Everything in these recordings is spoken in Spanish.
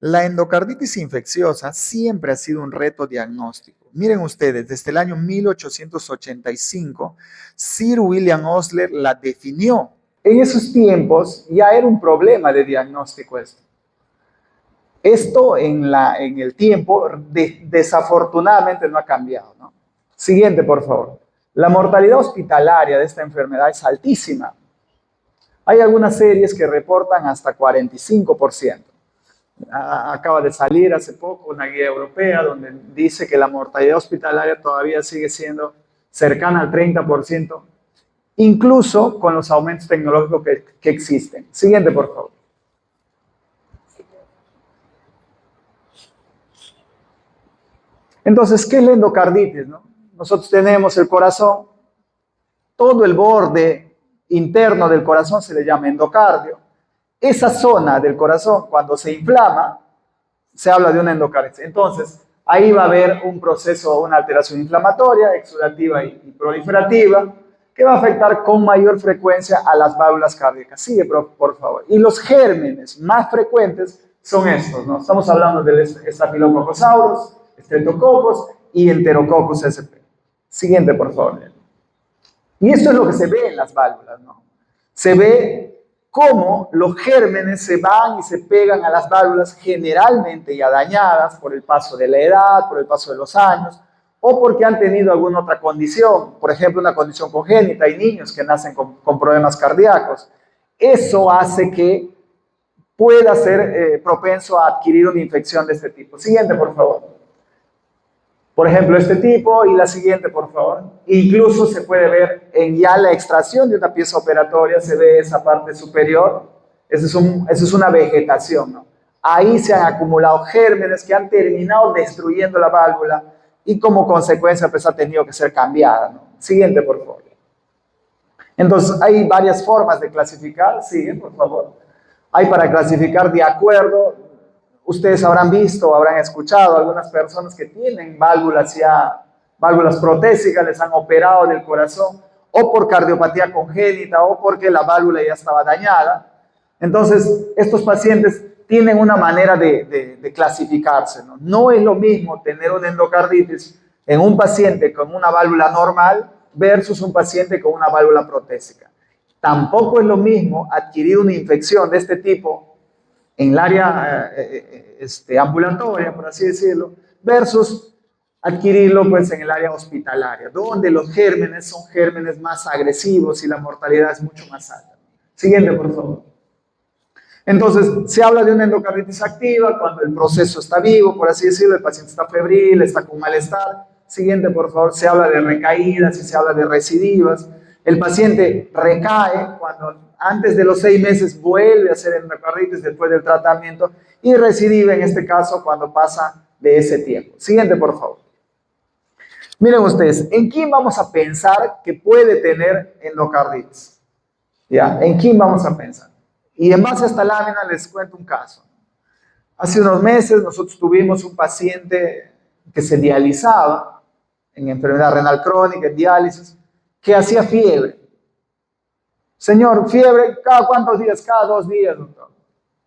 La endocarditis infecciosa siempre ha sido un reto diagnóstico. Miren ustedes, desde el año 1885, Sir William Osler la definió. En esos tiempos ya era un problema de diagnóstico esto. Esto en el tiempo desafortunadamente no ha cambiado, ¿no? Siguiente, por favor. La mortalidad hospitalaria de esta enfermedad es altísima. Hay algunas series que reportan hasta 45%. Acaba de salir hace poco una guía europea donde dice que la mortalidad hospitalaria todavía sigue siendo cercana al 30%, incluso con los aumentos tecnológicos que existen. Siguiente, por favor. Entonces, ¿qué es la endocarditis, no? Nosotros tenemos el corazón, todo el borde interno del corazón se le llama endocardio. Esa zona del corazón, cuando se inflama, se habla de una endocarditis. Entonces, ahí va a haber un proceso, una alteración inflamatoria, exudativa y proliferativa, que va a afectar con mayor frecuencia a las válvulas cardíacas. Sigue, por favor. Y los gérmenes más frecuentes son estos, ¿no? Estamos hablando del Staphylococcus aureus, Streptococcus y Enterococcus sp. Siguiente, por favor. Y esto es lo que se ve en las válvulas, ¿no? Se ve cómo los gérmenes se van y se pegan a las válvulas generalmente ya dañadas por el paso de la edad, por el paso de los años, o porque han tenido alguna otra condición, por ejemplo, una condición congénita. Hay niños que nacen con problemas cardíacos. Eso hace que pueda ser propenso a adquirir una infección de este tipo. Siguiente, por favor. Por ejemplo, este tipo y la siguiente, por favor. Incluso se puede ver en ya la extracción de una pieza operatoria, se ve esa parte superior. Eso es una vegetación, ¿no? Ahí se han acumulado gérmenes que han terminado destruyendo la válvula y como consecuencia pues ha tenido que ser cambiada, ¿no? Siguiente, por favor. Entonces, hay varias formas de clasificar. Sigue, por favor. Hay para clasificar de acuerdo. Ustedes habrán visto, habrán escuchado algunas personas que tienen válvulas protésicas, les han operado del corazón, o por cardiopatía congénita, o porque la válvula ya estaba dañada. Entonces, estos pacientes tienen una manera de clasificarse, ¿no? No es lo mismo tener una endocarditis en un paciente con una válvula normal versus un paciente con una válvula protésica. Tampoco es lo mismo adquirir una infección de este tipo en el área ambulatoria, por así decirlo, versus adquirirlo pues, en el área hospitalaria, donde los gérmenes son gérmenes más agresivos y la mortalidad es mucho más alta. Siguiente, por favor. Entonces, se habla de una endocarditis activa cuando el proceso está vivo, por así decirlo, el paciente está febril, está con malestar. Siguiente, por favor, se habla de recaídas y se habla de recidivas. El paciente recae cuando antes de los 6 meses vuelve a hacer endocarditis después del tratamiento y recidiva en este caso cuando pasa de ese tiempo. Siguiente, por favor. Miren ustedes, ¿en quién vamos a pensar que puede tener endocarditis? ¿Ya? ¿En quién vamos a pensar? Y en base a esta lámina les cuento un caso. Hace unos meses nosotros tuvimos un paciente que se dializaba en enfermedad renal crónica, en diálisis, que hacía fiebre. Señor, fiebre, ¿cada cuántos días? Cada 2 días, doctor.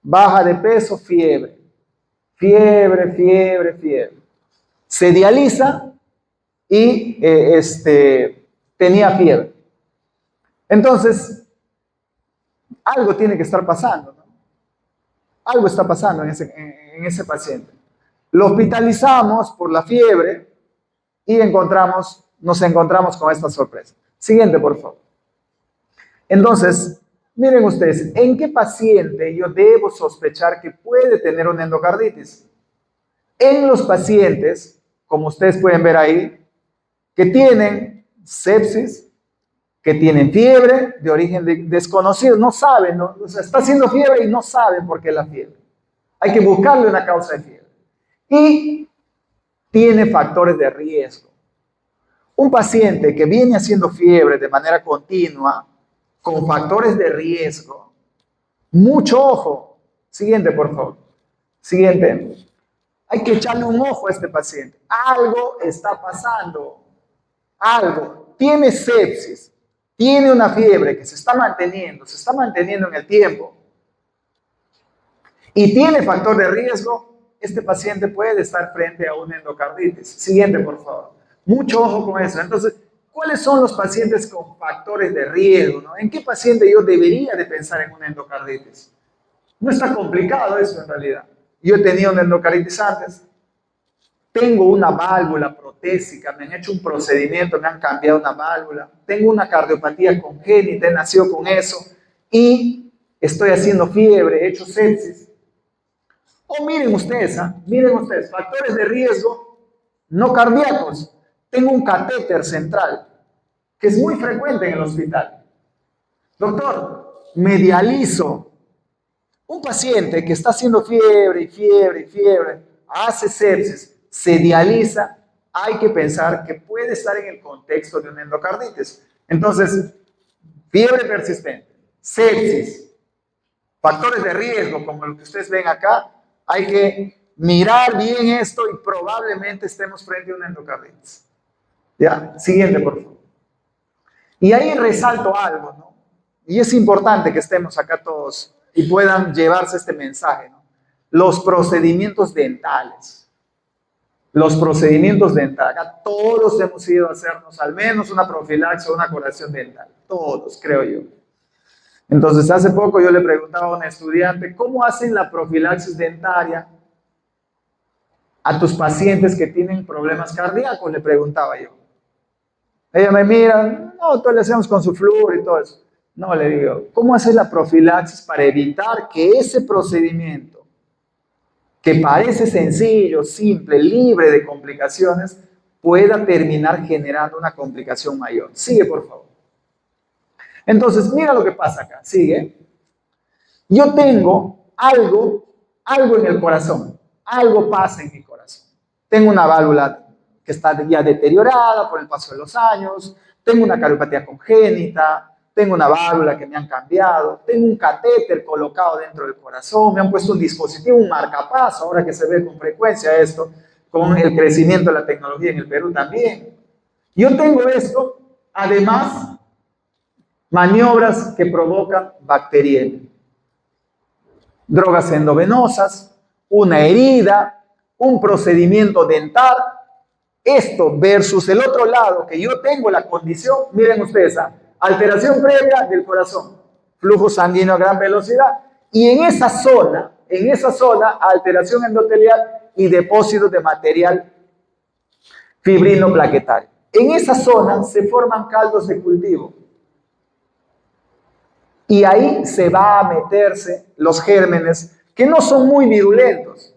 Baja de peso, fiebre. Fiebre, fiebre, fiebre. Se dializa y tenía fiebre. Entonces, algo tiene que estar pasando, ¿no? Algo está pasando en ese paciente. Lo hospitalizamos por la fiebre y nos encontramos con esta sorpresa. Siguiente, por favor. Entonces, miren ustedes, ¿en qué paciente yo debo sospechar que puede tener una endocarditis? En los pacientes, como ustedes pueden ver ahí, que tienen sepsis, que tienen fiebre de origen desconocido, no saben, ¿no? O sea, está haciendo fiebre y no saben por qué la fiebre. Hay que buscarle una causa de fiebre. Y tiene factores de riesgo. Un paciente que viene haciendo fiebre de manera continua, con factores de riesgo, mucho ojo. Siguiente, por favor. Siguiente. Hay que echarle un ojo a este paciente. Algo está pasando. Algo. Tiene sepsis. Tiene una fiebre que se está manteniendo en el tiempo. y tiene factor de riesgo, este paciente puede estar frente a una endocarditis. Siguiente, por favor. Mucho ojo con eso. Entonces, ¿cuáles son los pacientes con factores de riesgo, ¿no? ¿En qué paciente yo debería de pensar en una endocarditis? No está complicado eso en realidad. Yo he tenido una endocarditis antes, tengo una válvula protésica, me han hecho un procedimiento, me han cambiado una válvula, tengo una cardiopatía congénita, he nacido con eso y estoy haciendo fiebre, he hecho sepsis. O miren ustedes, factores de riesgo no cardíacos. Tengo un catéter central, que es muy frecuente en el hospital. Doctor, me dializo. Un paciente que está haciendo fiebre y fiebre y fiebre, hace sepsis, se dializa, hay que pensar que puede estar en el contexto de una endocarditis. Entonces, fiebre persistente, sepsis, factores de riesgo, como lo que ustedes ven acá, hay que mirar bien esto y probablemente estemos frente a una endocarditis. Ya, siguiente, por favor. Y ahí resalto algo, ¿no? Y es importante que estemos acá todos y puedan llevarse este mensaje, ¿no? Los procedimientos dentales. Los procedimientos dentales. Acá todos hemos ido a hacernos al menos una profilaxis o una curación dental. Todos, creo yo. Entonces, hace poco yo le preguntaba a un estudiante, ¿cómo hacen la profilaxis dentaria a tus pacientes que tienen problemas cardíacos? Le preguntaba yo. Ella me mira, no, todo le hacemos con su flúor y todo eso. No, le digo, ¿cómo hacer la profilaxis para evitar que ese procedimiento, que parece sencillo, simple, libre de complicaciones, pueda terminar generando una complicación mayor? Sigue, por favor. Entonces, mira lo que pasa acá, sigue. Yo tengo algo en el corazón, algo pasa en mi corazón. Tengo una válvula que está ya deteriorada por el paso de los años, tengo una cardiopatía congénita, tengo una válvula que me han cambiado, tengo un catéter colocado dentro del corazón, me han puesto un dispositivo, un marcapaso, ahora que se ve con frecuencia esto, con el crecimiento de la tecnología en el Perú también. Yo tengo esto, además, maniobras que provocan bacteriemia, drogas endovenosas, una herida, un procedimiento dental. Esto versus el otro lado, que yo tengo la condición, miren ustedes, alteración previa del corazón, flujo sanguíneo a gran velocidad, y en esa zona, alteración endotelial y depósitos de material fibrino plaquetario. En esa zona se forman caldos de cultivo. Y ahí se va a meterse los gérmenes que no son muy virulentos,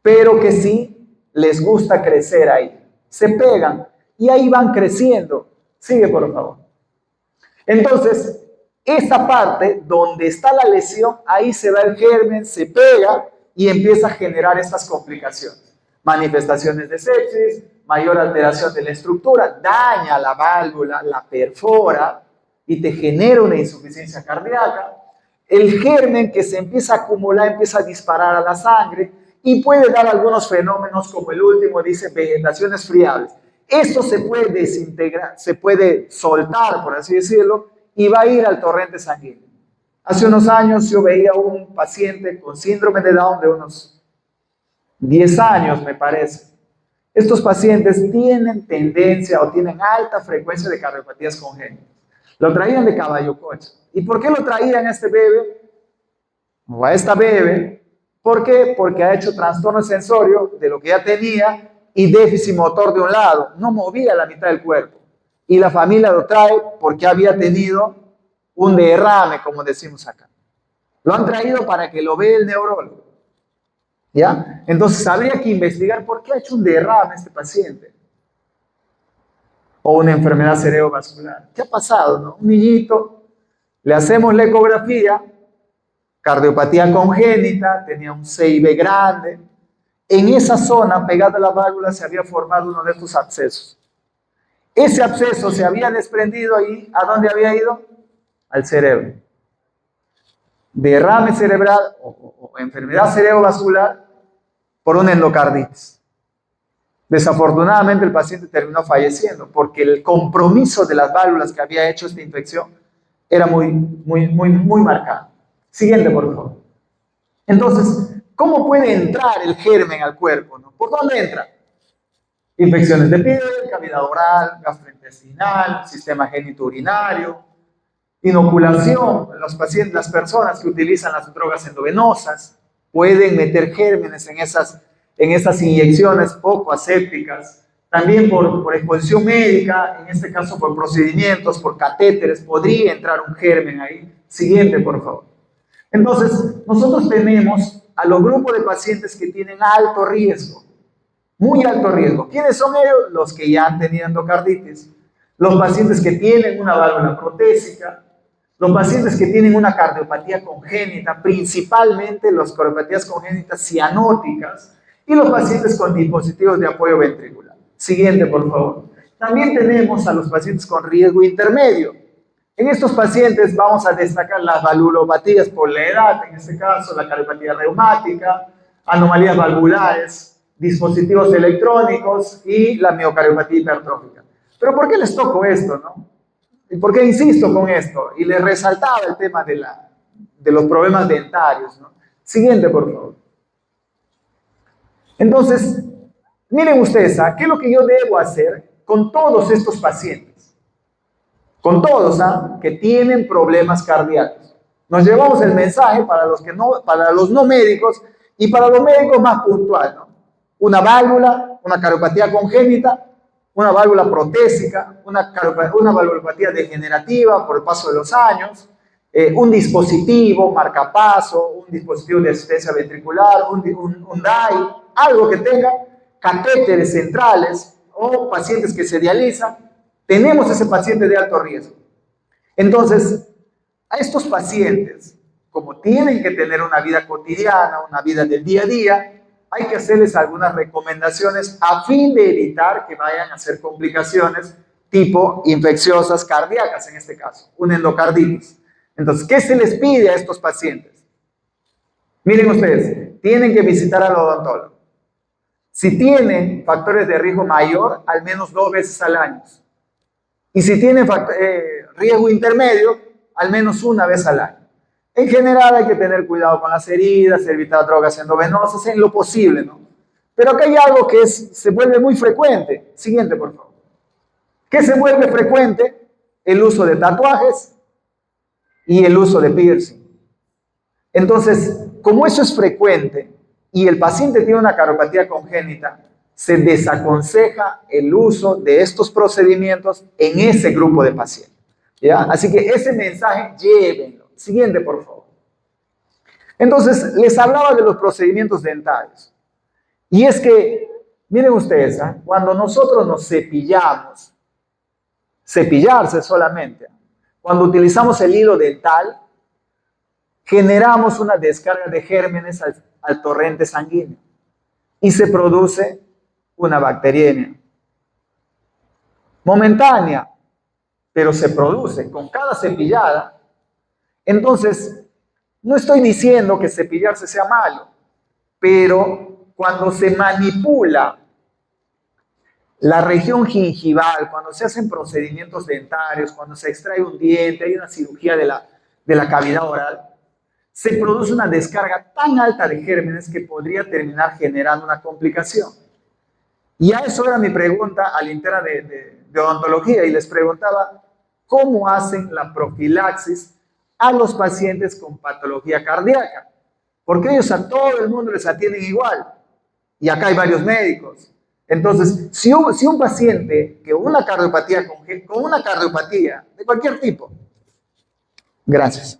pero que sí les gusta crecer ahí. Se pegan y ahí van creciendo. Sigue, por favor. Entonces, esa parte donde está la lesión, ahí se va el germen, se pega y empieza a generar estas complicaciones. Manifestaciones de sepsis, mayor alteración de la estructura, daña la válvula, la perfora y te genera una insuficiencia cardíaca. El germen que se empieza a acumular empieza a disparar a la sangre y puede dar algunos fenómenos como el último, dice vegetaciones friables. Esto se puede desintegrar, se puede soltar, por así decirlo, y va a ir al torrente sanguíneo. Hace unos años yo veía a un paciente con síndrome de Down de unos 10 años, me parece. Estos pacientes tienen tendencia o tienen alta frecuencia de cardiopatías congénitas. Lo traían de caballo coche. ¿Y por qué lo traían a este bebé? O a esta bebé. ¿Por qué? Porque ha hecho trastorno sensorio de lo que ya tenía y déficit motor de un lado. No movía la mitad del cuerpo. Y la familia lo trae porque había tenido un derrame, como decimos acá. Lo han traído para que lo vea el neurólogo. ¿Ya? Entonces habría que investigar por qué ha hecho un derrame este paciente. O una enfermedad cerebrovascular. ¿Qué ha pasado, no? Un niñito, le hacemos la ecografía, cardiopatía congénita, tenía un CIB grande. En esa zona, pegada a la válvula, se había formado uno de estos abscesos. Ese absceso se había desprendido y ¿a dónde había ido? Al cerebro. Derrame cerebral o enfermedad cerebrovascular por una endocarditis. Desafortunadamente el paciente terminó falleciendo porque el compromiso de las válvulas que había hecho esta infección era muy marcado. Siguiente, por favor. Entonces, ¿cómo puede entrar el germen al cuerpo, ¿no? ¿Por dónde entra? Infecciones de piel, cavidad oral, gastrointestinal, sistema genitourinario, inoculación. Los pacientes, las personas que utilizan las drogas endovenosas pueden meter gérmenes en esas inyecciones poco asépticas. También por exposición médica, en este caso por procedimientos, por catéteres, podría entrar un germen ahí. Siguiente, por favor. Entonces, nosotros tenemos a los grupos de pacientes que tienen alto riesgo, muy alto riesgo. ¿Quiénes son ellos? Los que ya han tenido endocarditis, los pacientes que tienen una válvula protésica, los pacientes que tienen una cardiopatía congénita, principalmente las cardiopatías congénitas cianóticas, y los pacientes con dispositivos de apoyo ventricular. Siguiente, por favor. También tenemos a los pacientes con riesgo intermedio. En estos pacientes vamos a destacar las valvulopatías por la edad, en este caso la cardiopatía reumática, anomalías valvulares, dispositivos electrónicos y la miocardiopatía hipertrófica. Pero ¿por qué les toco esto, no? ¿Y por qué insisto con esto? Y les resaltaba el tema de los problemas dentarios, ¿no? Siguiente, por favor. Entonces, miren ustedes, ¿qué es lo que yo debo hacer con todos estos pacientes? Con todos, que tienen problemas cardíacos. Nos llevamos el mensaje para los no médicos y para los médicos más puntual, ¿no? Una válvula, una cardiopatía congénita, una válvula protésica, una valvulopatía degenerativa por el paso de los años, un dispositivo marcapaso, un dispositivo de asistencia ventricular, un DAI, algo que tenga catéteres centrales o pacientes que se dializan. Tenemos ese paciente de alto riesgo. Entonces, a estos pacientes, como tienen que tener una vida cotidiana, una vida del día a día, hay que hacerles algunas recomendaciones a fin de evitar que vayan a hacer complicaciones tipo infecciosas cardíacas, en este caso, una endocarditis. Entonces, ¿qué se les pide a estos pacientes? Miren ustedes, tienen que visitar al odontólogo. Si tienen factores de riesgo mayor, al menos 2 veces al año. Y si tienen riesgo intermedio, al menos 1 vez al año. En general hay que tener cuidado con las heridas, evitar drogas endovenosas en lo posible, ¿no? Pero acá hay algo que se vuelve muy frecuente. Siguiente, por favor. ¿Qué se vuelve frecuente? El uso de tatuajes y el uso de piercing. Entonces, como eso es frecuente y el paciente tiene una cardiopatía congénita, se desaconseja el uso de estos procedimientos en ese grupo de pacientes, ¿ya? Así que ese mensaje llévenlo. Siguiente, por favor. Entonces, les hablaba de los procedimientos dentarios. Y es que, miren ustedes, cuando nosotros nos cepillamos, cepillarse solamente, cuando utilizamos el hilo dental, generamos una descarga de gérmenes al torrente sanguíneo y se produce una bacteriemia momentánea, pero se produce con cada cepillada. Entonces, no estoy diciendo que cepillarse sea malo, pero cuando se manipula la región gingival, cuando se hacen procedimientos dentarios, cuando se extrae un diente, hay una cirugía de la cavidad oral, se produce una descarga tan alta de gérmenes que podría terminar generando una complicación. Y a eso era mi pregunta a la interna de odontología, y les preguntaba cómo hacen la profilaxis a los pacientes con patología cardíaca, porque ellos a todo el mundo les atienden igual, y acá hay varios médicos. Entonces, si un paciente con una cardiopatía de cualquier tipo, gracias,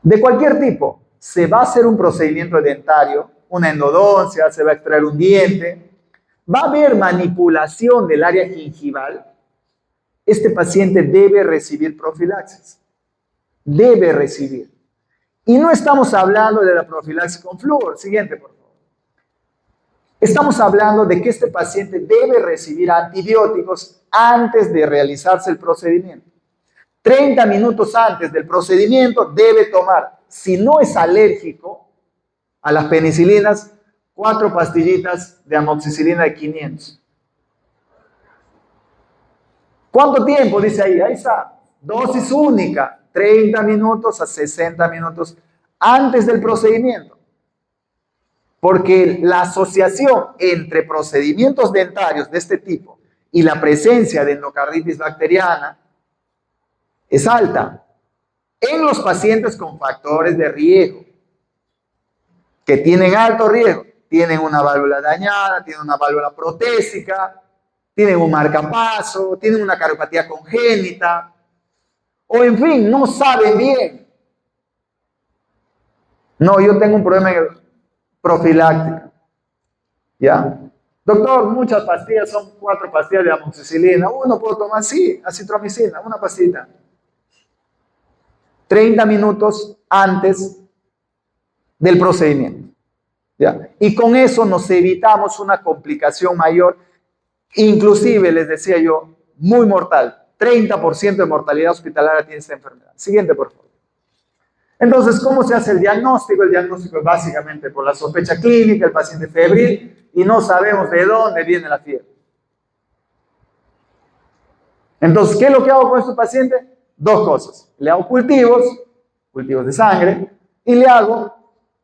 de cualquier tipo, se va a hacer un procedimiento dentario, una endodoncia, se va a extraer un diente, va a haber manipulación del área gingival, este paciente debe recibir profilaxis. Debe recibir. Y no estamos hablando de la profilaxis con flúor. Siguiente, por favor. Estamos hablando de que este paciente debe recibir antibióticos antes de realizarse el procedimiento. 30 minutos antes del procedimiento debe tomar, si no es alérgico a las penicilinas, 4 pastillitas de amoxicilina de 500. ¿Cuánto tiempo? Dice ahí está. Dosis única, 30 minutos a 60 minutos antes del procedimiento. Porque la asociación entre procedimientos dentarios de este tipo y la presencia de endocarditis bacteriana es alta en los pacientes con factores de riesgo, que tienen alto riesgo, tienen una válvula dañada, tienen una válvula protésica, tienen un marcapaso, tienen una cariopatía congénita, o en fin, no saben bien. No, yo tengo un problema profiláctico. ¿Ya? Doctor, muchas pastillas, son 4 pastillas de amoxicilina. ¿Uno puedo tomar? Sí, acitromicina, una pastilla. 30 minutos antes del procedimiento. ¿Ya? Y con eso nos evitamos una complicación mayor, inclusive, les decía yo, muy mortal. 30% de mortalidad hospitalaria tiene esta enfermedad. Siguiente, por favor. Entonces, ¿cómo se hace el diagnóstico? El diagnóstico es básicamente por la sospecha clínica, el paciente febril, y no sabemos de dónde viene la fiebre. Entonces, ¿qué es lo que hago con este paciente? 2 cosas. Le hago cultivos de sangre, y le hago,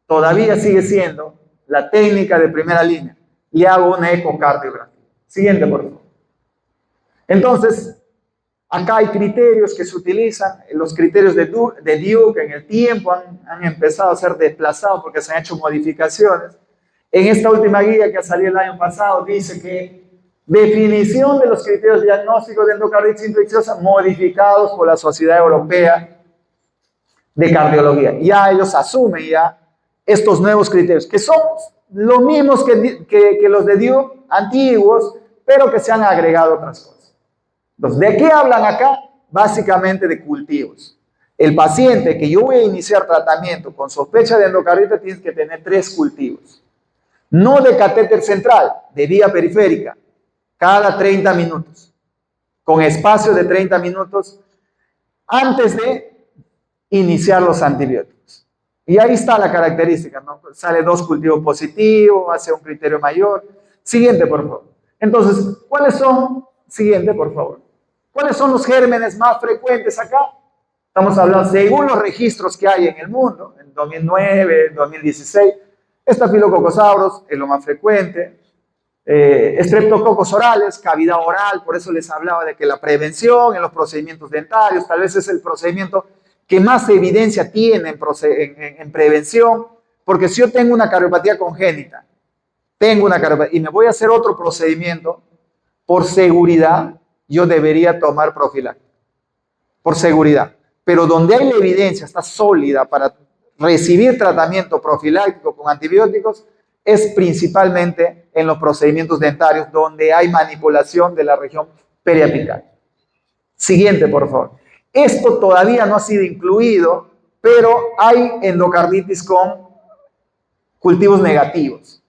todavía sigue siendo la técnica de primera línea, le hago una ecocardiografía. Siguiente, por favor. Entonces, acá hay criterios que se utilizan, los criterios de Duke en el tiempo han empezado a ser desplazados porque se han hecho modificaciones. En esta última guía que salió el año pasado dice que definición de los criterios diagnósticos de endocarditis infecciosa modificados por la Sociedad Europea de Cardiología. Ya ellos asumen ya estos nuevos criterios, que son los mismos que los de Duke antiguos, pero que se han agregado otras cosas. Entonces, ¿de qué hablan acá? Básicamente de cultivos. El paciente que yo voy a iniciar tratamiento con sospecha de endocarditis tiene que tener 3 cultivos. No de catéter central, de vía periférica, cada 30 minutos, con espacio de 30 minutos antes de iniciar los antibióticos. Y ahí está la característica, ¿no? Sale 2 cultivos positivos, hace un criterio mayor. Siguiente, por favor. Entonces, ¿cuáles son? Siguiente, por favor. ¿Cuáles son los gérmenes más frecuentes acá? Estamos hablando, según los registros que hay en el mundo, en 2009, 2016, Staphylococcus aureus es lo más frecuente, Streptococcus orales, cavidad oral, por eso les hablaba de que la prevención en los procedimientos dentarios, tal vez es el procedimiento que más evidencia tiene en prevención, porque si yo tengo una cariopatía congénita, y me voy a hacer otro procedimiento, por seguridad, yo debería tomar profiláctico, por seguridad. Pero donde hay la evidencia, está sólida para recibir tratamiento profiláctico con antibióticos, es principalmente en los procedimientos dentarios donde hay manipulación de la región periapical. Siguiente, por favor. Esto todavía no ha sido incluido, pero hay endocarditis con cultivos negativos.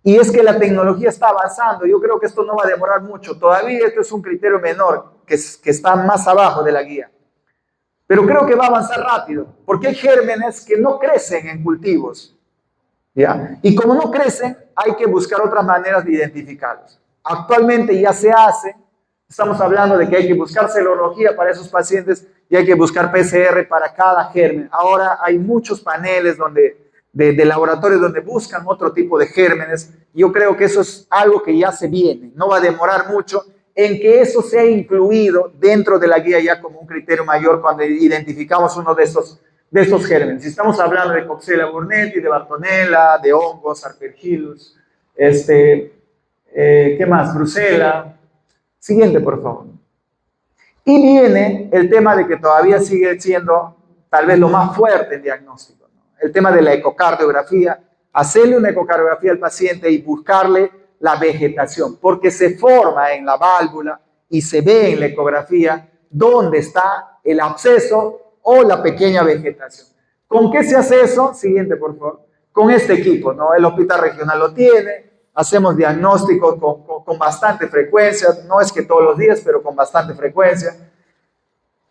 Y es que la tecnología está avanzando. Yo creo que esto no va a demorar mucho. Todavía esto es un criterio menor, que está más abajo de la guía. Pero creo que va a avanzar rápido, porque hay gérmenes que no crecen en cultivos. ¿Ya? Y como no crecen, hay que buscar otras maneras de identificarlos. Actualmente ya se hace. Estamos hablando de que hay que buscar serología para esos pacientes y hay que buscar PCR para cada germen. Ahora hay muchos paneles de laboratorios donde buscan otro tipo de gérmenes. Yo creo que eso es algo que ya se viene. No va a demorar mucho en que eso sea incluido dentro de la guía ya como un criterio mayor cuando identificamos uno de estos gérmenes. Si estamos hablando de Coxiella burnetii, de Bartonella, de hongos, Aspergillus, ¿qué más? Brucella. Siguiente, por favor. Y viene el tema de que todavía sigue siendo tal vez lo más fuerte en diagnóstico, ¿no? El tema de la ecocardiografía, hacerle una ecocardiografía al paciente y buscarle la vegetación, porque se forma en la válvula y se ve en la ecografía dónde está el absceso o la pequeña vegetación. ¿Con qué se hace eso? Siguiente, por favor. Con este equipo, ¿no? El hospital regional lo tiene. Hacemos diagnósticos con bastante frecuencia, no es que todos los días, pero con bastante frecuencia.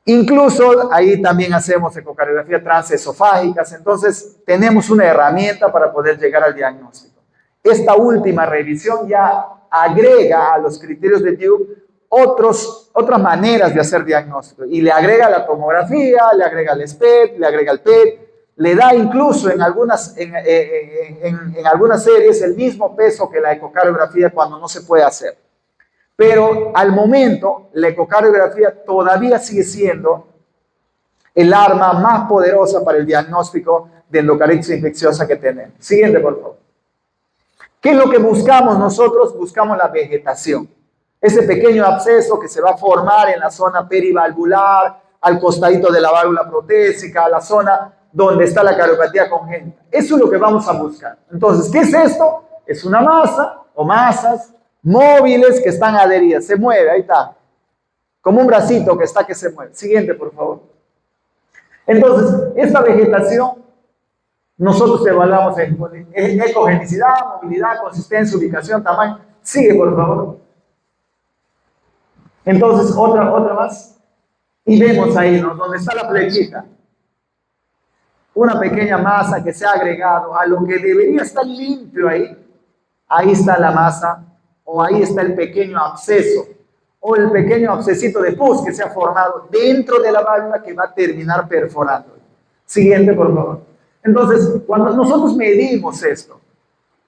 Incluso ahí también hacemos ecocardiografía transesofágicas, entonces tenemos una herramienta para poder llegar al diagnóstico. Esta última revisión ya agrega a los criterios de Duke otras maneras de hacer diagnóstico y le agrega la tomografía, le agrega el SPECT, le agrega el PET, le da incluso en algunas series el mismo peso que la ecocardiografía cuando no se puede hacer. Pero al momento, la ecocardiografía todavía sigue siendo el arma más poderosa para el diagnóstico de endocarditis infecciosa que tenemos. Siguiente, por favor. ¿Qué es lo que buscamos nosotros? Buscamos la vegetación. Ese pequeño absceso que se va a formar en la zona perivalvular, al costadito de la válvula protésica, a la zona donde está la cardiopatía congénita. Eso es lo que vamos a buscar. Entonces, ¿qué es esto? Es una masa o masas móviles que están adheridas. Se mueve, ahí está. Como un bracito que se mueve. Siguiente, por favor. Entonces, esta vegetación nosotros evaluamos en ecogenicidad, movilidad, consistencia, ubicación, tamaño. Sigue, por favor. Entonces, otra más. Y vemos ahí, ¿no? Donde está la flechita. Una pequeña masa que se ha agregado a lo que debería estar limpio ahí. Ahí está la masa, o ahí está el pequeño absceso, o el pequeño abscesito de pus que se ha formado dentro de la válvula que va a terminar perforando. Siguiente, por favor. Entonces, cuando nosotros medimos esto,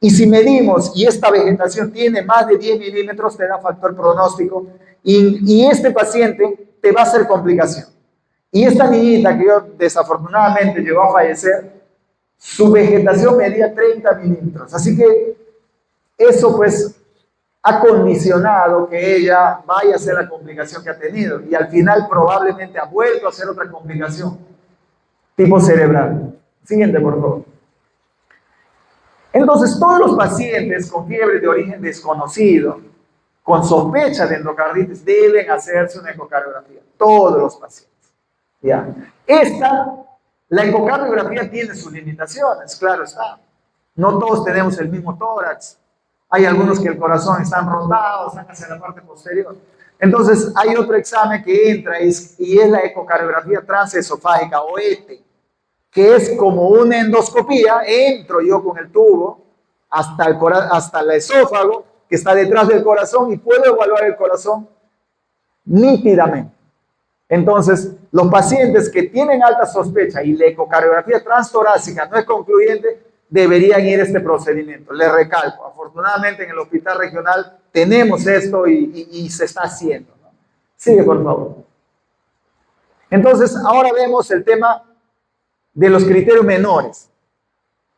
y si medimos y esta vegetación tiene más de 10 milímetros, te da factor pronóstico, y este paciente te va a hacer complicación. Y esta niñita que yo desafortunadamente llegó a fallecer, su vegetación medía 30 milímetros. Así que eso pues ha condicionado que ella vaya a hacer la complicación que ha tenido. Y al final probablemente ha vuelto a hacer otra complicación tipo cerebral. Siguiente, por favor. Entonces, todos los pacientes con fiebre de origen desconocido, con sospecha de endocarditis, deben hacerse una ecocardiografía. Todos los pacientes. ¿Ya? La ecocardiografía tiene sus limitaciones, claro está. No todos tenemos el mismo tórax. Hay algunos que el corazón están rotados, están hacia la parte posterior. Entonces, hay otro examen que entra y es la ecocardiografía transesofágica o ETE, que es como una endoscopía. Entro yo con el tubo hasta el esófago, que está detrás del corazón, y puedo evaluar el corazón nítidamente. Entonces, los pacientes que tienen alta sospecha y la ecocardiografía transtorácica no es concluyente, deberían ir a este procedimiento. Les recalco, afortunadamente en el hospital regional tenemos esto y se está haciendo, ¿no? Sigue, por favor. Entonces, ahora vemos el tema de los criterios menores.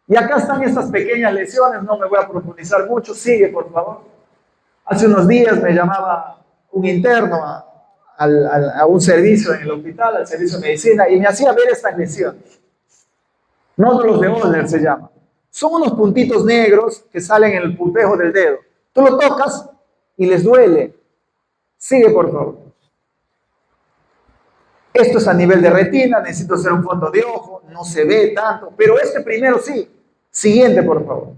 Y acá están estas pequeñas lesiones, no me voy a profundizar mucho. Sigue, por favor. Hace unos días me llamaba un interno a un servicio en el hospital, al servicio de medicina, y me hacía ver estas lesiones. Nódulos de Osler se llama. Son unos puntitos negros que salen en el pulpejo del dedo. Tú lo tocas y les duele. Sigue, por favor. Esto es a nivel de retina, necesito hacer un fondo de ojo, no se ve tanto, pero este primero sí. Siguiente, por favor.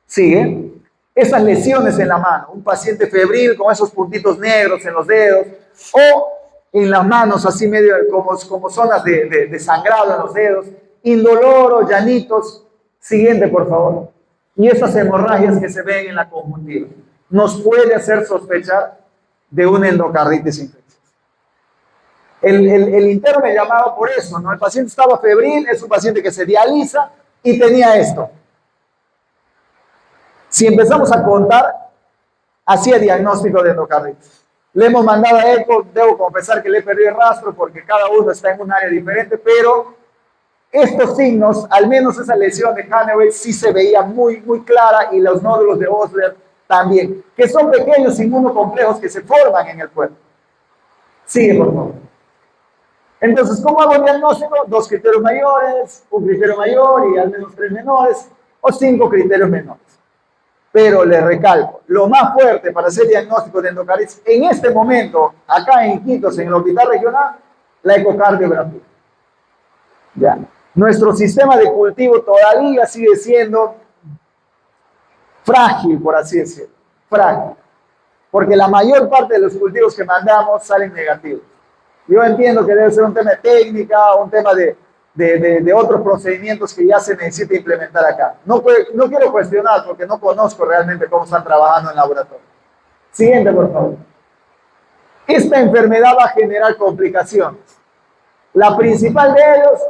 Sigue. Esas lesiones en la mano, un paciente febril con esos puntitos negros en los dedos, o en las manos así medio como zonas de sangrado en los dedos, indoloro, llanitos. Siguiente, por favor. Y esas hemorragias que se ven en la conjuntiva nos puede hacer sospechar de una endocarditis infecciosa. El interno me llamaba por eso, ¿no? El paciente estaba febril, es un paciente que se dializa y tenía esto. Si empezamos a contar, hacía diagnóstico de endocarditis. Le hemos mandado a eco, debo confesar que le he perdido el rastro porque cada uno está en un área diferente, pero estos signos, al menos esa lesión de Hannaway, sí se veía muy, muy clara, y los nódulos de Osler también, que son pequeños inmunocomplejos que se forman en el cuerpo. Sigue, por favor. Entonces, ¿cómo hago el diagnóstico? 2 criterios mayores, un criterio mayor y al menos 3 menores, o 5 criterios menores. Pero les recalco, lo más fuerte para hacer diagnóstico de endocarditis en este momento, acá en Iquitos, en el hospital regional, la ecocardiografía. Ya. Nuestro sistema de cultivo todavía sigue siendo frágil, por así decirlo. Frágil. Porque la mayor parte de los cultivos que mandamos salen negativos. Yo entiendo que debe ser un tema de técnica, un tema de otros procedimientos que ya se necesita implementar acá. No quiero cuestionar porque no conozco realmente cómo están trabajando en laboratorio. Siguiente, por favor. esta enfermedad va a generar complicaciones. La principal de ellos,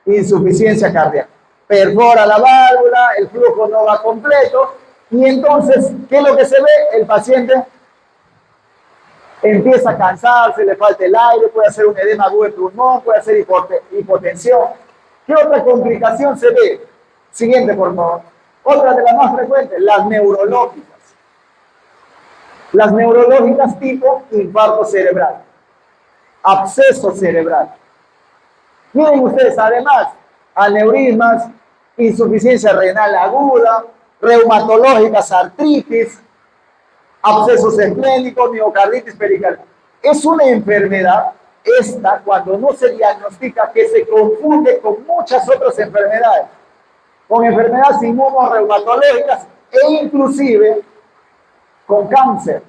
insuficiencia cardíaca. Perfora la válvula, el flujo no va completo, y entonces, ¿qué es lo que se ve? El paciente empieza a cansarse, le falta el aire, puede hacer un edema agudo de pulmón, puede hacer hipotensión. ¿Qué otra complicación se ve? Siguiente, por favor. Otra de las más frecuentes, las neurológicas. Las neurológicas tipo infarto cerebral, absceso cerebral. Miren ustedes, además, aneurismas, insuficiencia renal aguda, reumatológicas, artritis, abscesos esplénicos, miocarditis pericardial. Es una enfermedad, esta, cuando no se diagnostica, que se confunde con muchas otras enfermedades, con enfermedades inmunorreumatológicas e inclusive con cáncer.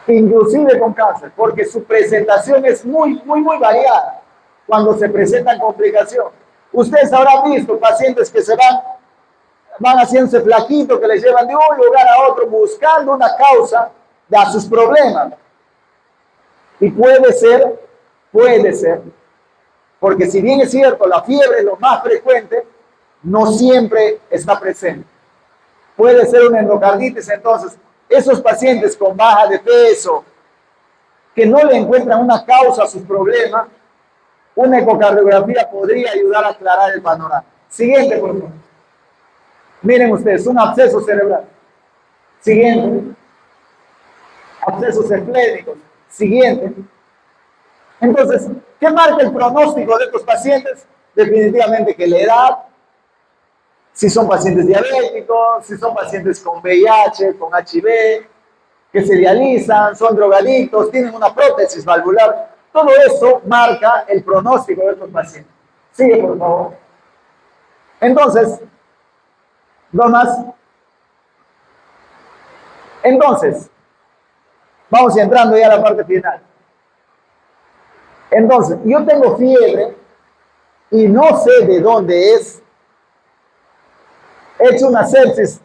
Inclusive con cáncer, porque su presentación es muy variada cuando se presentan complicaciones. Ustedes habrán visto pacientes que se van haciéndose flaquitos, que les llevan de un lugar a otro buscando una causa de sus problemas. Y puede ser, porque si bien es cierto, la fiebre es lo más frecuente, no siempre está presente. Puede ser una endocarditis. Entonces, esos pacientes con baja de peso, que no le encuentran una causa a sus problemas, una ecocardiografía podría ayudar a aclarar el panorama. Siguiente, por favor. Miren ustedes, un absceso cerebral. Siguiente. Abscesos esplénicos. Siguiente. Entonces, ¿qué marca el pronóstico de estos pacientes? Definitivamente que la edad, si son pacientes diabéticos, si son pacientes con VIH, con HIV, que se dializan, son drogadictos, tienen una prótesis valvular. Todo eso marca el pronóstico de estos pacientes. Sigue, por favor. Entonces, dos más. Entonces, vamos entrando ya a la parte final. Entonces, yo tengo fiebre y no sé de dónde es. He hecho una sepsis.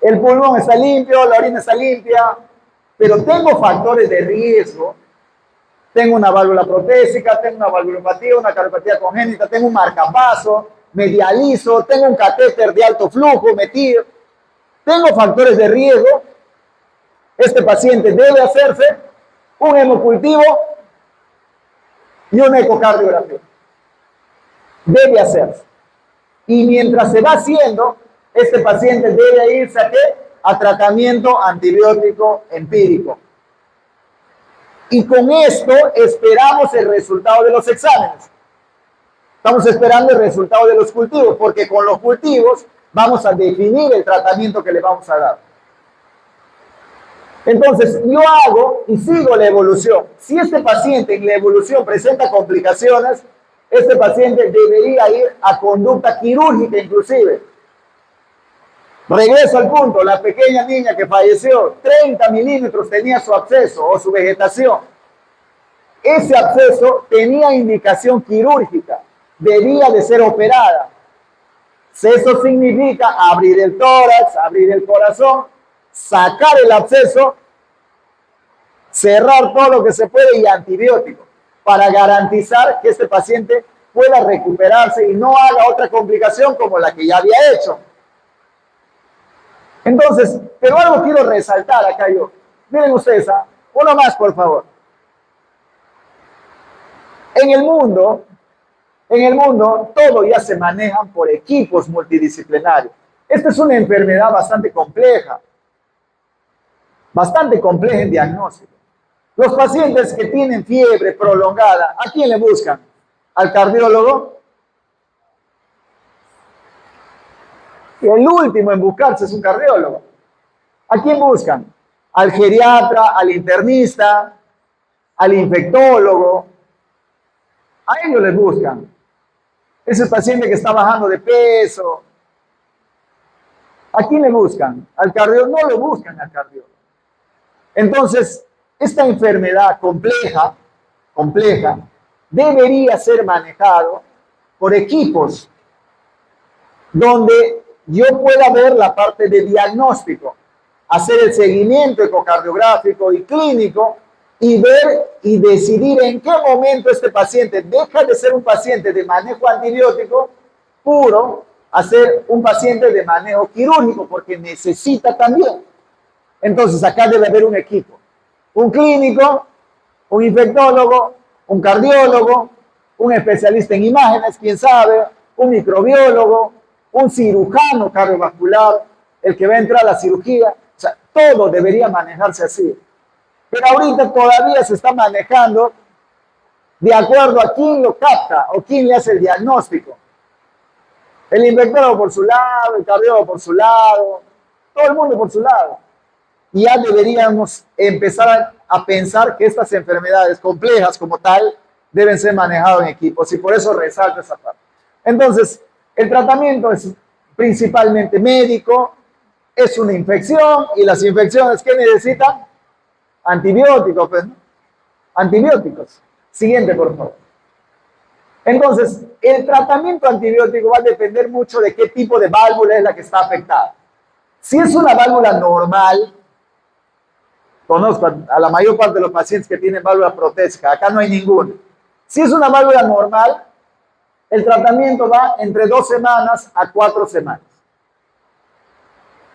El pulmón está limpio, la orina está limpia, pero tengo factores de riesgo. Tengo una válvula protésica, tengo una valvulopatía, una cardiopatía congénita, tengo un marcapaso, me dializo, tengo un catéter de alto flujo metido. Tengo factores de riesgo. Este paciente debe hacerse un hemocultivo y una ecocardiografía. Debe hacerse. Y mientras se va haciendo, este paciente debe irse ¿a qué? A tratamiento antibiótico empírico. Y con esto esperamos el resultado de los exámenes. Estamos esperando el resultado de los cultivos, porque con los cultivos vamos a definir el tratamiento que le vamos a dar. Entonces, yo hago y sigo la evolución. Si este paciente en la evolución presenta complicaciones, este paciente debería ir a conducta quirúrgica inclusive. Regreso al punto, la pequeña niña que falleció, 30 milímetros tenía su absceso o su vegetación. Ese absceso tenía indicación quirúrgica, debía de ser operada. Eso significa abrir el tórax, abrir el corazón, sacar el absceso, cerrar todo lo que se puede y antibiótico, para garantizar que este paciente pueda recuperarse y no haga otra complicación como la que ya había hecho. Entonces, pero algo quiero resaltar acá yo. Miren ustedes, uno más por favor. En el mundo, todo ya se manejan por equipos multidisciplinarios. Esta es una enfermedad bastante compleja en diagnóstico. Los pacientes que tienen fiebre prolongada, ¿a quién le buscan? ¿Al cardiólogo? Y el último en buscarse es un cardiólogo. ¿A quién buscan? Al geriatra, al internista, al infectólogo. A ellos les buscan. Ese paciente que está bajando de peso. ¿A quién le buscan? Al cardiólogo. No lo buscan al cardiólogo. Entonces, esta enfermedad compleja, debería ser manejado por equipos donde yo pueda ver la parte de diagnóstico, hacer el seguimiento ecocardiográfico y clínico y ver y decidir en qué momento este paciente deja de ser un paciente de manejo antibiótico puro a ser un paciente de manejo quirúrgico, porque necesita también. Entonces acá debe haber un equipo, un clínico, un infectólogo, un cardiólogo, un especialista en imágenes, quién sabe, un microbiólogo, un cirujano cardiovascular, el que va a entrar a la cirugía. O sea, todo debería manejarse así. Pero ahorita todavía se está manejando de acuerdo a quién lo capta o quién le hace el diagnóstico. El infectólogo por su lado, el cardiólogo por su lado, todo el mundo por su lado. Y ya deberíamos empezar a pensar que estas enfermedades complejas como tal deben ser manejadas en equipos, y por eso resalto esa parte. Entonces, el tratamiento es principalmente médico, es una infección, y las infecciones, ¿qué necesitan? Antibióticos, pues, ¿no? Antibióticos. Siguiente, por favor. Entonces, el tratamiento antibiótico va a depender mucho de qué tipo de válvula es la que está afectada. Si es una válvula normal, conozco a la mayor parte de los pacientes que tienen válvula protésica, acá no hay ninguna. Si es una válvula normal, el tratamiento va entre 2 semanas a 4 semanas.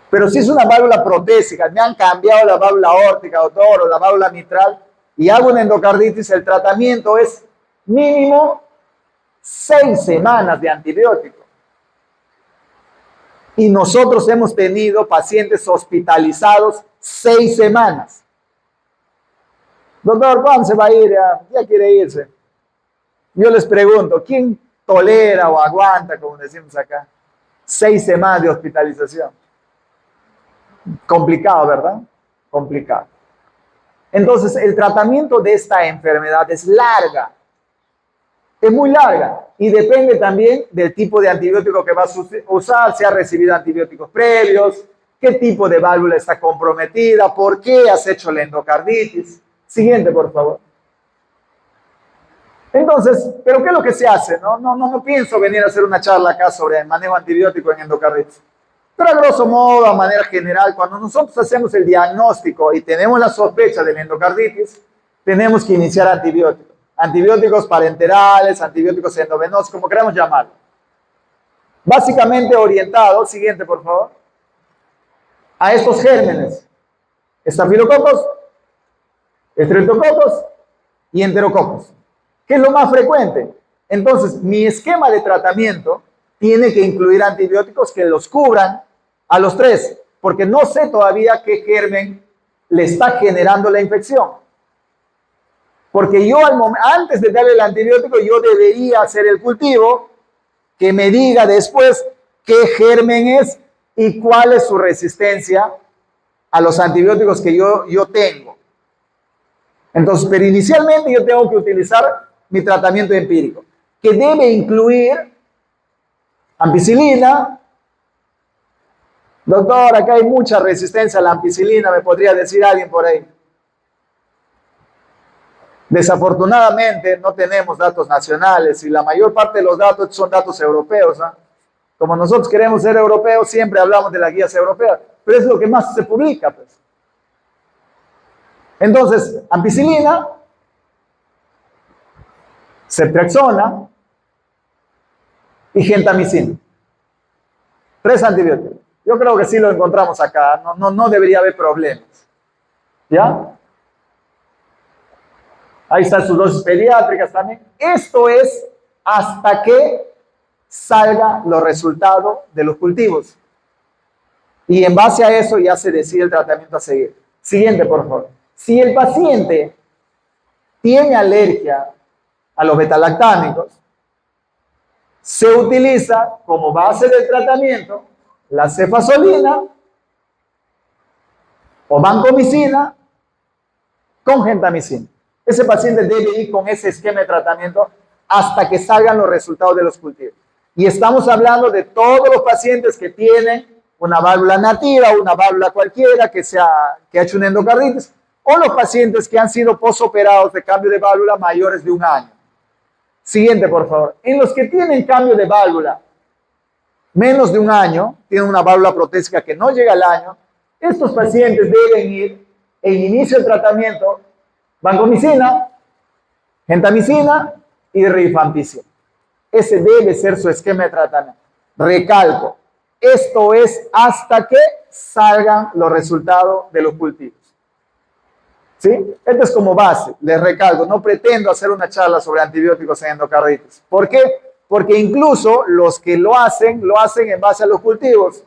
Pero si es una válvula protésica, me han cambiado la válvula aórtica, doctor, o la válvula mitral, y hago una endocarditis, el tratamiento es mínimo 6 semanas de antibiótico. Y nosotros hemos tenido pacientes hospitalizados 6 semanas. Doctor, ¿cuándo se va a ir? Ya quiere irse. Yo les pregunto, ¿quién tolera o aguanta, como decimos acá, 6 semanas de hospitalización? Complicado, ¿verdad? Complicado. Entonces, el tratamiento de esta enfermedad es larga. Es muy larga y depende también del tipo de antibiótico que vas a usar, si has recibido antibióticos previos, qué tipo de válvula está comprometida, por qué has hecho la endocarditis. Siguiente, por favor. Entonces, ¿pero qué es lo que se hace? No pienso venir a hacer una charla acá sobre el manejo antibiótico en endocarditis. Pero a grosso modo, a manera general, cuando nosotros hacemos el diagnóstico y tenemos la sospecha de la endocarditis, tenemos que iniciar antibióticos. Antibióticos parenterales, antibióticos endovenosos, como queramos llamarlo. Básicamente orientado, siguiente por favor, a estos gérmenes. Estafilococos, estreptococos y enterococos. ¿Qué es lo más frecuente? Entonces, mi esquema de tratamiento tiene que incluir antibióticos que los cubran a los 3, porque no sé todavía qué germen le está generando la infección. Porque yo antes de darle el antibiótico, yo debería hacer el cultivo que me diga después qué germen es y cuál es su resistencia a los antibióticos que yo tengo. Entonces, pero inicialmente yo tengo que utilizar mi tratamiento empírico, que debe incluir ampicilina. Doctor, acá hay mucha resistencia a la ampicilina, me podría decir alguien por ahí. Desafortunadamente no tenemos datos nacionales y la mayor parte de los datos son datos europeos, ¿no? Como nosotros queremos ser europeos, siempre hablamos de las guías europeas, pero es lo que más se publica, pues. Entonces, ampicilina, ceftriaxona y gentamicina. 3 antibióticos. Yo creo que sí lo encontramos acá, no debería haber problemas. ¿Ya? Ahí están sus dosis pediátricas también. Esto es hasta que salgan los resultados de los cultivos. Y en base a eso ya se decide el tratamiento a seguir. Siguiente, por favor. Si el paciente tiene alergia a los betalactámicos, se utiliza como base del tratamiento la cefazolina o vancomicina con gentamicina. Ese paciente debe ir con ese esquema de tratamiento hasta que salgan los resultados de los cultivos. Y estamos hablando de todos los pacientes que tienen una válvula nativa, una válvula cualquiera que ha hecho una endocarditis, o los pacientes que han sido posoperados de cambio de válvula mayores de 1 año. Siguiente, por favor. En los que tienen cambio de válvula menos de 1 año, tienen una válvula protésica que no llega al año, estos pacientes deben ir en inicio del tratamiento vancomicina, gentamicina y rifampicina. Ese debe ser su esquema de tratamiento. Recalco, esto es hasta que salgan los resultados de los cultivos. ¿Sí? Esto es como base, les recalco, no pretendo hacer una charla sobre antibióticos en endocarditis. ¿Por qué? Porque incluso los que lo hacen en base a los cultivos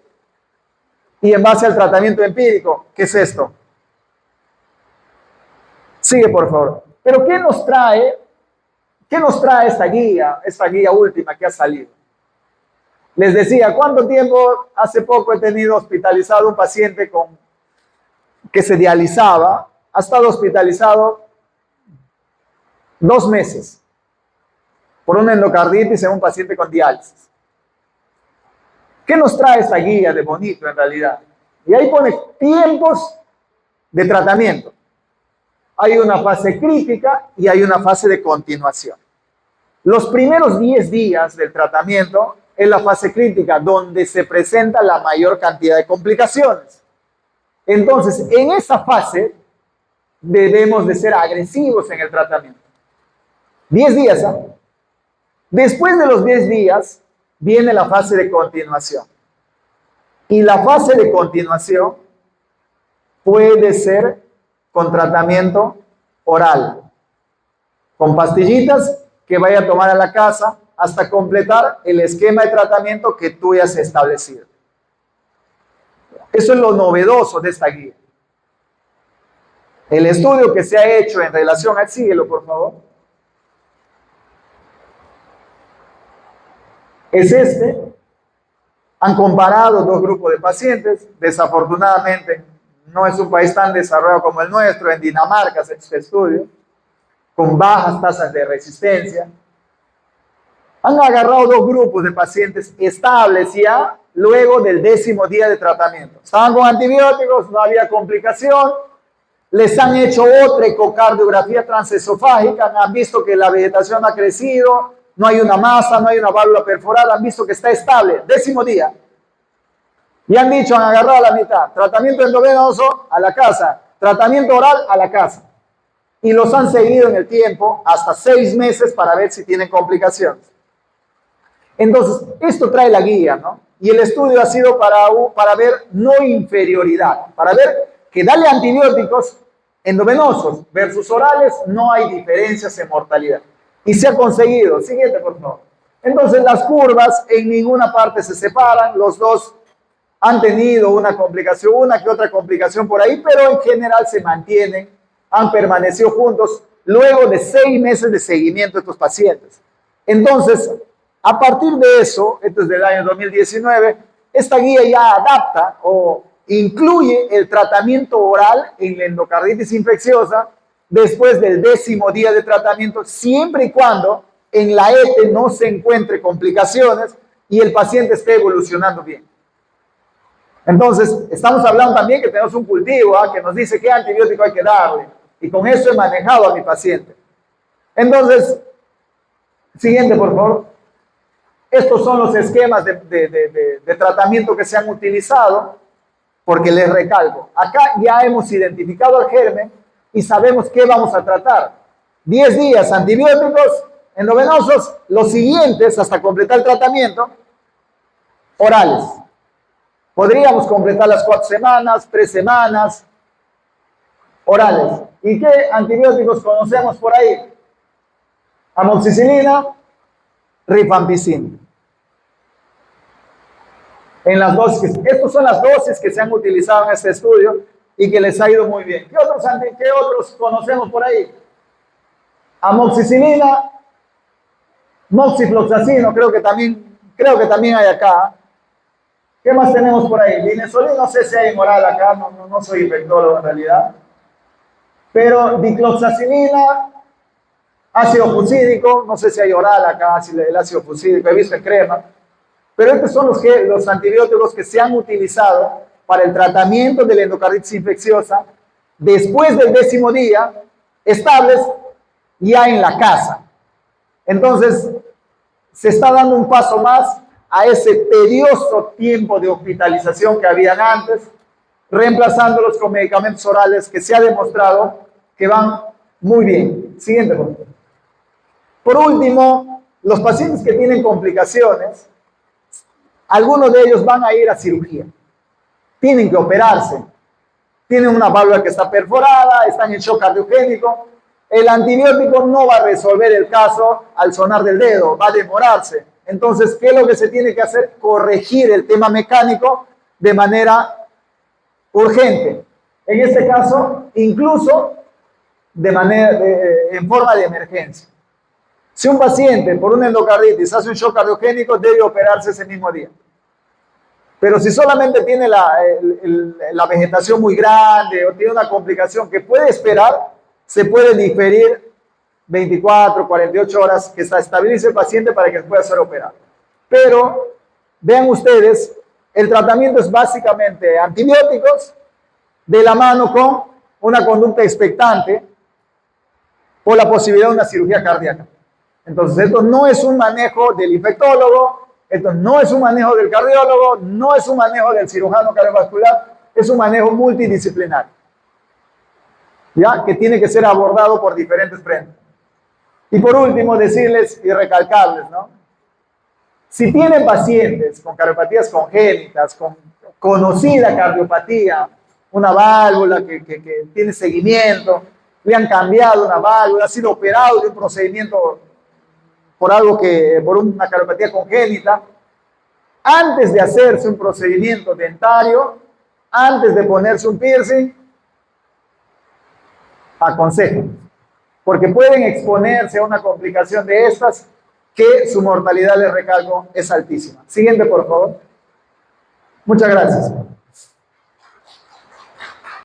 y en base al tratamiento empírico. ¿Qué es esto? Sigue, por favor. Pero ¿qué nos trae esta guía última que ha salido? Les decía, ¿cuánto tiempo? Hace poco he tenido hospitalizado un paciente que se dializaba. Ha estado hospitalizado 2 meses por una endocarditis en un paciente con diálisis. ¿Qué nos trae esta guía de bonito en realidad? Y ahí pone tiempos de tratamiento. Hay una fase crítica y hay una fase de continuación. Los primeros 10 días del tratamiento es la fase crítica, donde se presenta la mayor cantidad de complicaciones. Entonces, en esa fase debemos de ser agresivos en el tratamiento. 10 días, ¿eh? Después de los 10 días viene la fase de continuación. Y la fase de continuación puede ser con tratamiento oral, con pastillitas que vaya a tomar a la casa hasta completar el esquema de tratamiento que tú ya has establecido. Eso es lo novedoso de esta guía. El estudio que se ha hecho en relación al, síguelo por favor, es este. Han comparado 2 grupos de pacientes. Desafortunadamente, no es un país tan desarrollado como el nuestro. En Dinamarca se ha hecho este estudio, con bajas tasas de resistencia. Han agarrado 2 grupos de pacientes estables ya luego del 10º día de tratamiento. Estaban con antibióticos, no había complicación. Les han hecho otra ecocardiografía transesofágica, han visto que la vegetación ha crecido, no hay una masa, no hay una válvula perforada, han visto que está estable, 10º día. Y han dicho, han agarrado la mitad, tratamiento endovenoso a la casa, tratamiento oral a la casa. Y los han seguido en el tiempo hasta 6 meses para ver si tienen complicaciones. Entonces, esto trae la guía, ¿no? Y el estudio ha sido para ver no inferioridad, para ver que darle antibióticos endovenosos versus orales no hay diferencias en mortalidad. Y se ha conseguido. Siguiente, por favor. Entonces, las curvas en ninguna parte se separan. Los dos han tenido una complicación, una que otra complicación por ahí, pero en general se mantienen, han permanecido juntos luego de 6 meses de seguimiento de estos pacientes. Entonces, a partir de eso, esto es del año 2019, esta guía ya adapta o incluye el tratamiento oral en la endocarditis infecciosa después del 10º día de tratamiento, siempre y cuando en la ETE no se encuentre complicaciones y el paciente esté evolucionando bien. Entonces, estamos hablando también que tenemos un cultivo que nos dice qué antibiótico hay que darle. Y con eso he manejado a mi paciente. Entonces, siguiente, por favor. Estos son los esquemas de tratamiento que se han utilizado, porque les recalco, acá ya hemos identificado al germen y sabemos qué vamos a tratar. 10 días antibióticos endovenosos, los siguientes hasta completar el tratamiento, orales. Podríamos completar las 4 semanas, 3 semanas, orales. ¿Y qué antibióticos conocemos por ahí? Amoxicilina, rifampicina. En las dosis, estas son las dosis que se han utilizado en este estudio y que les ha ido muy bien. ¿Qué otros conocemos por ahí? Amoxicilina, moxifloxacino, creo que también hay acá. ¿Qué más tenemos por ahí? Linezolid, no sé si hay en oral acá, no soy infectólogo en realidad. Pero dicloxacilina, ácido fucídico, no sé si hay oral acá, el ácido fucídico, he visto en crema. Pero estos son los antibióticos que se han utilizado para el tratamiento de la endocarditis infecciosa después del 10º día, estables ya en la casa. Entonces, se está dando un paso más a ese tedioso tiempo de hospitalización que habían antes, reemplazándolos con medicamentos orales que se ha demostrado que van muy bien. Siguiente, por favor. Por último, los pacientes que tienen complicaciones, algunos de ellos van a ir a cirugía. Tienen que operarse. Tienen una válvula que está perforada, están en shock cardiogénico. El antibiótico no va a resolver el caso al sonar del dedo, va a demorarse. Entonces, ¿qué es lo que se tiene que hacer? Corregir el tema mecánico de manera urgente. En este caso, incluso en forma de emergencia. Si un paciente por una endocarditis hace un shock cardiogénico, debe operarse ese mismo día. Pero si solamente tiene la vegetación muy grande o tiene una complicación que puede esperar, se puede diferir 24, 48 horas que se estabilice el paciente para que pueda ser operado. Pero vean ustedes, el tratamiento es básicamente antibióticos de la mano con una conducta expectante por la posibilidad de una cirugía cardíaca. Entonces, esto no es un manejo del infectólogo, esto no es un manejo del cardiólogo, no es un manejo del cirujano cardiovascular, es un manejo multidisciplinario, ¿ya? Que tiene que ser abordado por diferentes frentes. Y por último, decirles y recalcarles, ¿no? Si tienen pacientes con cardiopatías congénitas, con conocida cardiopatía, una válvula que tiene seguimiento, le han cambiado una válvula, ha sido operado de un procedimiento por una cardiopatía congénita, antes de hacerse un procedimiento dentario, antes de ponerse un piercing, aconsejen, porque pueden exponerse a una complicación de estas que su mortalidad, les recalco, es altísima. Siguiente, por favor. Muchas gracias.